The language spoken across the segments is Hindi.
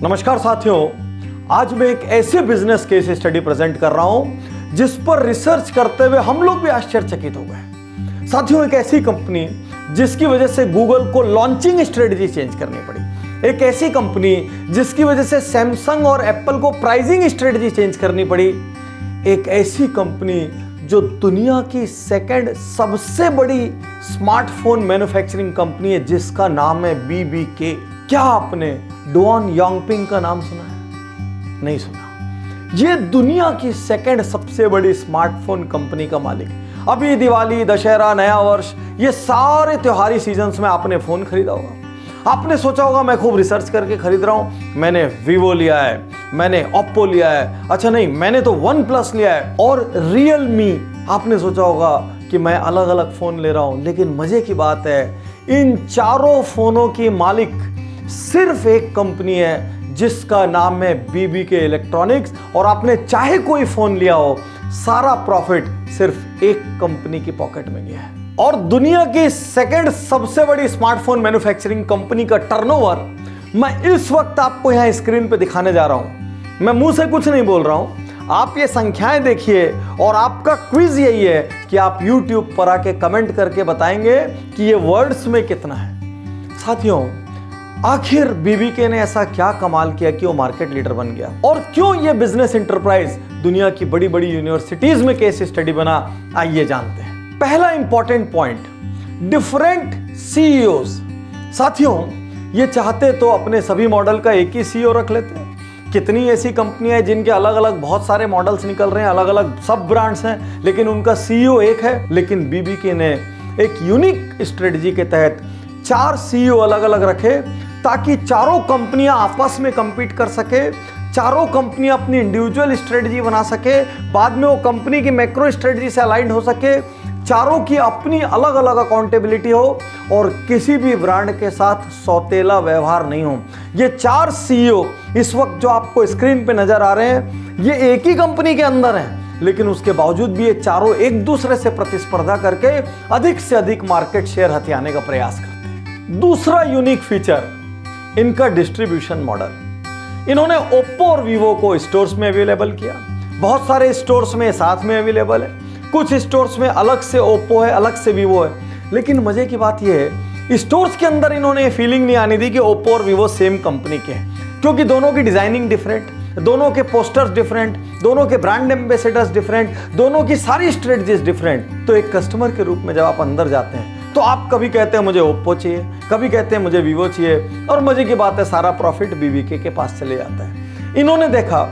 नमस्कार साथियों, आज मैं एक ऐसे बिजनेस केस स्टडी प्रेजेंट कर रहा हूं जिस पर रिसर्च करते हुए हम लोग भी आश्चर्यचकित हो गए। साथियों, एक ऐसी कंपनी जिसकी वजह से गूगल को लॉन्चिंग स्ट्रेटजी चेंज करनी पड़ी, एक ऐसी कंपनी जिसकी वजह से सैमसंग और एप्पल को प्राइसिंग स्ट्रेटजी चेंज करनी पड़ी, एक ऐसी कंपनी जो दुनिया की सेकंड सबसे बड़ी स्मार्टफोन मैन्युफैक्चरिंग कंपनी है जिसका नाम है BBK। क्या आपने डुआन यांगपिंग का नाम सुना है? नहीं सुना। ये दुनिया की सेकंड सबसे बड़ी स्मार्टफोन कंपनी का मालिक। अभी दिवाली, दशहरा, नया वर्ष, ये सारे त्योहारी सीजन्स में आपने फोन खरीदा होगा। आपने सोचा होगा मैं खूब रिसर्च करके खरीद रहा हूं, मैंने वीवो लिया है, मैंने ओप्पो लिया है, अच्छा नहीं मैंने तो वन प्लस लिया है और रियलमी। आपने सोचा होगा कि मैं अलग अलग फोन ले रहा हूं, लेकिन मजे की बात है इन चारों फोनों की मालिक सिर्फ एक कंपनी है जिसका नाम है BBK इलेक्ट्रॉनिक्स। और आपने चाहे कोई फोन लिया हो, सारा प्रॉफिट सिर्फ एक कंपनी की पॉकेट में गया है। और दुनिया की सेकंड सबसे बड़ी स्मार्टफोन मैन्युफैक्चरिंग कंपनी का टर्नओवर मैं इस वक्त आपको यहां स्क्रीन पे दिखाने जा रहा हूं। मैं मुंह से कुछ नहीं बोल रहा हूं, आप ये संख्याएं देखिए और आपका क्विज यही है कि आप YouTube पर आके कमेंट करके बताएंगे कि ये वर्ड्स में कितना है। साथियों, आखिर BBK ने ऐसा क्या कमाल किया कि वो मार्केट लीडर बन गया, और क्यों ये बिजनेस एंटरप्राइज दुनिया की बड़ी बड़ी यूनिवर्सिटीज में केस स्टडी बना, आइए जानते हैं। पहला इंपॉर्टेंट पॉइंट, डिफरेंट CEOs। साथियों, ये चाहते तो अपने सभी मॉडल का एक ही CEO रख लेते हैं। कितनी ऐसी कंपनियां हैं जिनके अलग अलग बहुत सारे मॉडल्स निकल रहे हैं, अलग अलग सब ब्रांड्स हैं, लेकिन उनका CEO एक है। लेकिन BBK ने एक यूनिक स्ट्रेटजी के तहत 4 CEO अलग अलग रखे ताकि चारों कंपनियां आपस में compete कर सके, चारों कंपनियां अपनी इंडिविजुअल स्ट्रेटजी बना सके, बाद में वो कंपनी की मैक्रो स्ट्रेटजी से अलाइंड हो सके, चारों की अपनी अलग अलग अकाउंटेबिलिटी हो और किसी भी ब्रांड के साथ सौतेला व्यवहार नहीं हो। ये 4 CEO इस वक्त जो आपको स्क्रीन पे नजर आ रहे हैं, ये एक ही कंपनी के अंदर हैं, लेकिन उसके बावजूद भी ये चारों एक दूसरे से प्रतिस्पर्धा करके अधिक से अधिक मार्केट शेयर हथियाने का प्रयास करते हैं। दूसरा यूनिक फीचर, इनका डिस्ट्रीब्यूशन मॉडल। इन्होंने ओप्पो और वीवो को स्टोर्स में अवेलेबल किया, बहुत सारे स्टोर्स में साथ में अवेलेबल है, कुछ स्टोर्स में अलग से ओप्पो है, अलग से वीवो है। लेकिन मजे की बात यह है, स्टोर्स के अंदर इन्होंने ये फीलिंग नहीं आने दी कि ओप्पो और वीवो सेम कंपनी के हैं, क्योंकि दोनों की डिजाइनिंग डिफरेंट, दोनों के पोस्टर्स डिफरेंट, दोनों के ब्रांड एम्बेसडर्स डिफरेंट, दोनों की सारी स्ट्रेटजीज डिफरेंट। तो एक कस्टमर के रूप में जब आप अंदर जाते हैं तो आप कभी कहते हैं मुझे ओप्पो चाहिए, कभी कहते हैं मुझे वीवो चाहिए, और मजे की बात है सारा प्रॉफिट BBK के पास चले जाता है। इन्होंने देखा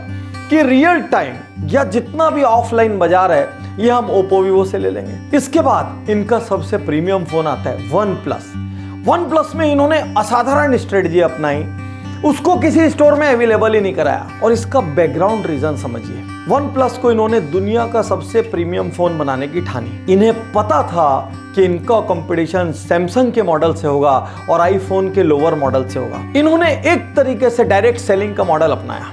कि रियल टाइम या जितना भी ऑफलाइन बाजार है ये हम ओप्पो वीवो से ले लेंगे। इसके बाद इनका सबसे प्रीमियम फोन आता है वन प्लस में इन्होंने असाधारण स्ट्रेटजी अपनाई, उसको किसी स्टोर में अवेलेबल ही नहीं कराया। और इसका बैकग्राउंड रीजन समझिए। वन प्लस को इन्होंने दुनिया का सबसे प्रीमियम फोन बनाने की ठानी। इन्हें पता था कि इनका कंपटीशन सैमसंग के मॉडल से होगा और आईफोन के लोअर मॉडल से होगा। इन्होंने एक तरीके से डायरेक्ट सेलिंग का मॉडल अपनाया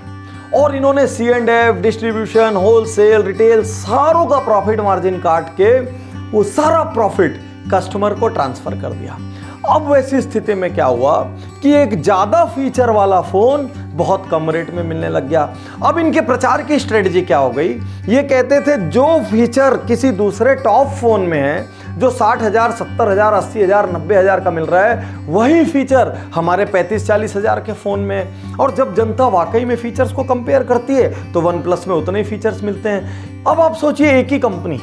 और इन्होंने C&F, डिस्ट्रीब्यूशन, होलसेल, रिटेल, सारों का प्रॉफिट मार्जिन काट के वो सारा प्रॉफिट कस्टमर को ट्रांसफर कर दिया। अब वैसी स्थिति में क्या हुआ कि एक ज्यादा फीचर वाला फोन बहुत कम रेट में मिलने लग गया। अब इनके प्रचार की स्ट्रेटजी क्या हो गई, ये कहते थे जो फीचर किसी दूसरे टॉप फोन में है, जो 60,000, 70,000, 80,000, 90,000 का मिल रहा है, वही फीचर हमारे 35-40,000 के फोन में। और जब जनता वाकई में फीचर्स को कंपेयर करती है तो वन प्लस में उतने ही फीचर्स मिलते हैं। अब आप सोचिए, एक ही कंपनी,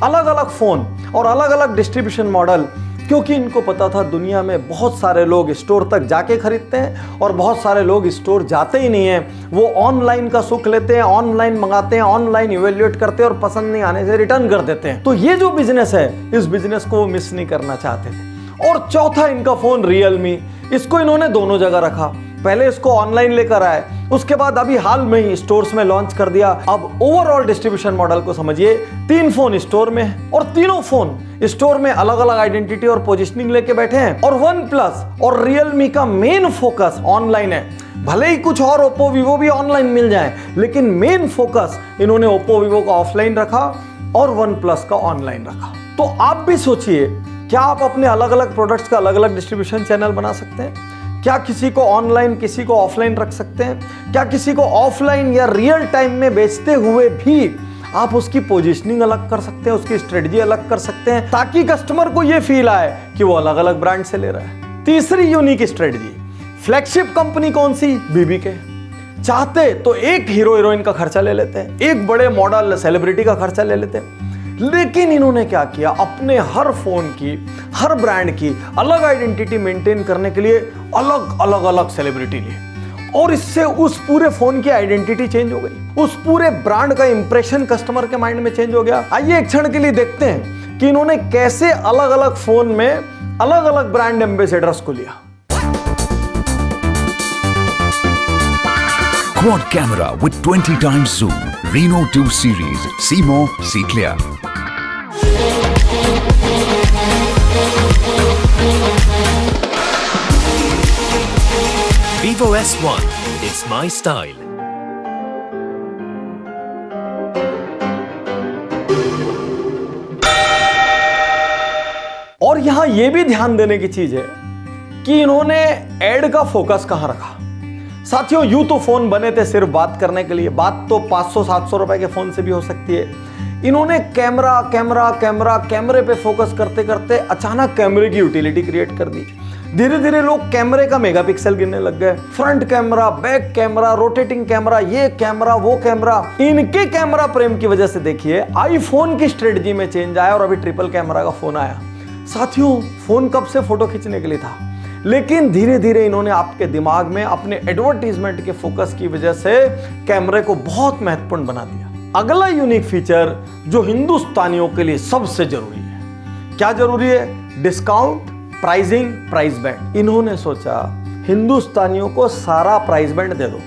अलग अलग फोन और अलग अलग डिस्ट्रीब्यूशन मॉडल, क्योंकि इनको पता था दुनिया में बहुत सारे लोग स्टोर तक जाके खरीदते हैं और बहुत सारे लोग स्टोर जाते ही नहीं हैं, वो ऑनलाइन का सुख लेते हैं, ऑनलाइन मंगाते हैं, ऑनलाइन इवेल्युएट करते हैं और पसंद नहीं आने से रिटर्न कर देते हैं। तो ये जो बिजनेस है, इस बिजनेस को वो मिस नहीं करना चाहते थे। और चौथा इनका फोन रियलमी, इसको इन्होंने दोनों जगह रखा। पहले इसको ऑनलाइन लेकर आए, उसके बाद अभी हाल में ही स्टोर्स में लॉन्च कर दिया। अब ओवरऑल डिस्ट्रीब्यूशन मॉडल को समझिए, 3 फोन स्टोर में है और तीनों फोन स्टोर में अलग अलग आइडेंटिटी और पोजीशनिंग लेके बैठे हैं। और वन प्लस और रियलमी का मेन फोकस ऑनलाइन है। भले ही कुछ और ओप्पो वीवो भी ऑनलाइन मिल जाए, लेकिन मेन फोकस इन्होंने ओप्पो वीवो का ऑफलाइन रखा और वन प्लस का ऑनलाइन रखा। तो आप भी सोचिए, क्या आप अपने अलग अलग प्रोडक्ट्स का अलग अलग डिस्ट्रीब्यूशन चैनल बना सकते हैं? क्या किसी को ऑनलाइन किसी को ऑफलाइन रख सकते हैं? क्या किसी को ऑफलाइन या रियल टाइम में बेचते हुए भी आप उसकी पोजीशनिंग अलग कर सकते हैं, उसकी स्ट्रेटजी अलग कर सकते हैं, ताकि कस्टमर को यह फील आए कि वो अलग अलग ब्रांड से ले रहा है। तीसरी यूनिक स्ट्रेटजी, फ्लैगशिप कंपनी कौन सी? बीबीके। चाहते तो एक हीरो हीरोइन का खर्चा ले लेते हैं, एक बड़े मॉडल सेलिब्रिटी का खर्चा ले लेते हैं, लेकिन इन्होंने क्या किया, अपने हर फोन की, हर ब्रांड की अलग आइडेंटिटी मेंटेन करने के लिए अलग सेलिब्रिटी लिए, और इससे उस पूरे फोन की आइडेंटिटी चेंज हो गई, उस पूरे ब्रांड का इंप्रेशन कस्टमर के माइंड में चेंज हो गया। आइए एक क्षण के लिए देखते हैं कि इन्होंने कैसे अलग अलग फोन में अलग अलग ब्रांड एम्बेसडर्स को लिया। Quad camera with 20 times zoom. Reno 2 series. See more, see clear. Vivo S1 is my style. और यहां यह भी ध्यान देने की चीज है कि इन्होंने एड का फोकस कहां रखा। साथियों, यूं तो फोन बने थे सिर्फ बात करने के लिए, बात तो 500-700 रुपए के फोन से भी हो सकती है। इन्होंने कैमरे पे फोकस करते करते अचानक कैमरे की यूटिलिटी क्रिएट कर दी। धीरे धीरे लोग कैमरे का मेगापिक्सल गिनने लग गए, front camera, back camera, rotating camera, ये कैमरा, वो कैमरा। इनके कैमरा प्रेम की वजह से देखिए आईफोन की स्ट्रेटजी में चेंज आया और अभी ट्रिपल कैमरा का फोन आया। साथियों, फोन कब से फोटो खींचने के लिए था, लेकिन धीरे धीरे इन्होंने आपके दिमाग में अपने एडवर्टीजमेंट के फोकस की वजह से कैमरे को बहुत महत्वपूर्ण बना दिया। अगला यूनिक फीचर जो हिंदुस्तानियों के लिए सबसे जरूरी है, क्या जरूरी है? Discount, pricing, price band. इन्होंने सोचा हिंदुस्तानियों को सारा प्राइस बैंड दे दो,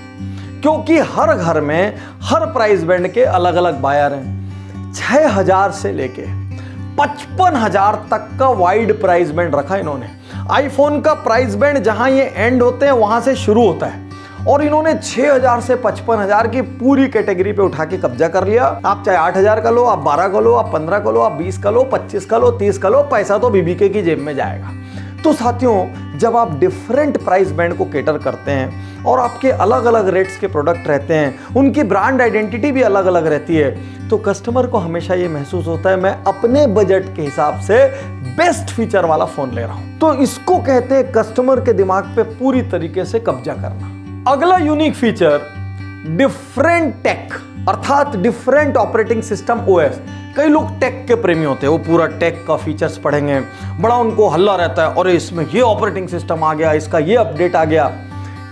क्योंकि हर घर में हर प्राइस बैंड के अलग अलग बायर हैं। 6000 से लेके 55,000 तक का वाइड प्राइस बैंड रखा इन्होंने। आईफोन का प्राइस बैंड जहां ये एंड होते हैं वहां से शुरू होता है, और इन्होंने 6000 से 55,000 की पूरी कैटेगरी पे उठा के कब्जा कर लिया। आप चाहे 8000 का लो, आप 12 का लो, आप 15 का लो, आप 20 का लो, 25 का लो, 30 का लो, पैसा तो बीबीके की जेब में जाएगा। तो साथियों, जब आप डिफरेंट प्राइस बैंड को केटर करते हैं और आपके अलग अलग रेट्स के प्रोडक्ट रहते हैं, उनकी ब्रांड आइडेंटिटी भी अलग अलग रहती है, तो कस्टमर को हमेशा ये महसूस होता है मैं अपने बजट के हिसाब से बेस्ट फीचर वाला फोन ले रहा हूं। तो इसको कहते हैं कस्टमर के दिमाग पे पूरी तरीके से कब्जा करना। अगला यूनिक फीचर, डिफरेंट टेक, अर्थात डिफरेंट ऑपरेटिंग सिस्टम ओएस। कई लोग टेक के प्रेमी होते हैं, वो पूरा टेक का फीचर्स पढ़ेंगे, बड़ा उनको हल्ला रहता है, और इसमें ये ऑपरेटिंग सिस्टम आ गया, इसका ये अपडेट आ गया।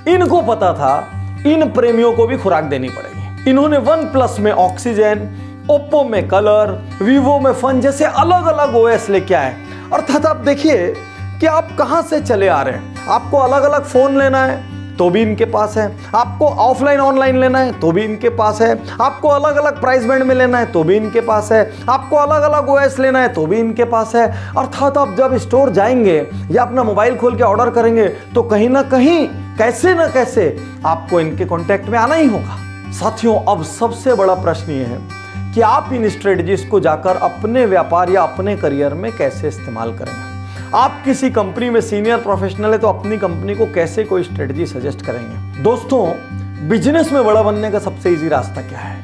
इनको पता था इन प्रेमियों को भी खुराक देनी पड़ेगी। इन्होंने OnePlus में ऑक्सीजन, ओप्पो में कलर, वीवो में फन जैसे अलग अलग ओएस लेके आए। अर्थात आप देखिए कि आप कहां से चले आ रहे हैं। आपको अलग अलग फोन लेना है तो भी इनके पास है, आपको ऑफलाइन ऑनलाइन लेना है तो भी इनके पास है, आपको अलग अलग प्राइस बैंड में लेना है तो भी इनके पास है, आपको अलग अलग ओएस लेना है तो भी इनके पास है। अर्थात आप जब स्टोर जाएंगे या अपना मोबाइल खोल के ऑर्डर करेंगे तो कहीं ना कहीं, कैसे ना कैसे आपको इनके कॉन्टेक्ट में आना ही होगा। साथियों, अब सबसे बड़ा प्रश्न ये है कि आप इन स्ट्रेटजीज को जाकर अपने व्यापार या अपने करियर में कैसे इस्तेमाल करेंगे। आप किसी कंपनी में सीनियर प्रोफेशनल है तो अपनी कंपनी को कैसे कोई स्ट्रेटजी सजेस्ट करेंगे। दोस्तों, बिजनेस में बड़ा बनने का सबसे इजी रास्ता क्या है?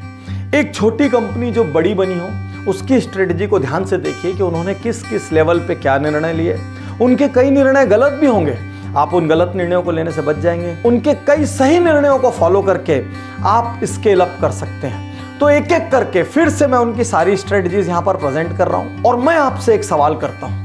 एक छोटी कंपनी जो बड़ी बनी हो, उसकी स्ट्रेटजी को ध्यान से देखिए कि उन्होंने किस किस लेवल पे क्या निर्णय लिए। उनके कई निर्णय गलत भी होंगे, आप उन गलत निर्णयों को लेने से बच जाएंगे। उनके कई सही निर्णयों को फॉलो करके आप स्केल अप कर सकते हैं। तो एक एक करके फिर से मैं उनकी सारी स्ट्रेटजीज यहां पर प्रेजेंट कर रहा हूं, और मैं आपसे एक सवाल करता हूं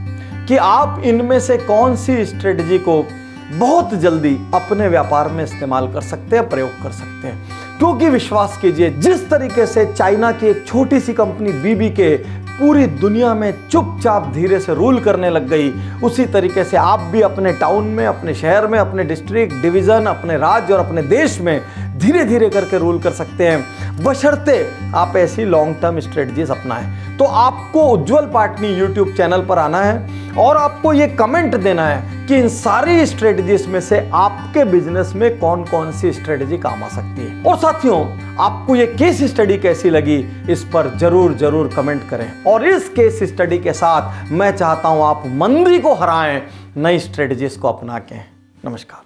कि आप इनमें से कौन सी स्ट्रेटजी को बहुत जल्दी अपने व्यापार में इस्तेमाल कर सकते हैं, प्रयोग कर सकते हैं। क्योंकि विश्वास कीजिए, जिस तरीके से चाइना की एक छोटी सी कंपनी बीबीके पूरी दुनिया में चुपचाप धीरे से रूल करने लग गई, उसी तरीके से आप भी अपने टाउन में, अपने शहर में, अपने डिस्ट्रिक्ट, डिवीजन, अपने राज्य और अपने देश में धीरे धीरे करके रूल कर सकते हैं, बशर्ते आप ऐसी लॉन्ग टर्म स्ट्रेटजीज अपनाएं। तो आपको उज्जवल पाटनी यूट्यूब चैनल पर आना है और आपको ये कमेंट देना है कि इन सारी स्ट्रेटजीज में से आपके बिजनेस में कौन कौन सी स्ट्रेटजी काम आ सकती है। और साथियों, आपको ये केस स्टडी कैसी लगी, इस पर जरूर जरूर कमेंट करें। और इस केस स्टडी के साथ मैं चाहता हूं आप मंदी को हराएं, नई स्ट्रेटजीज को अपना के। नमस्कार।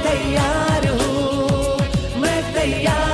तैयार हूँ, मैं तैयार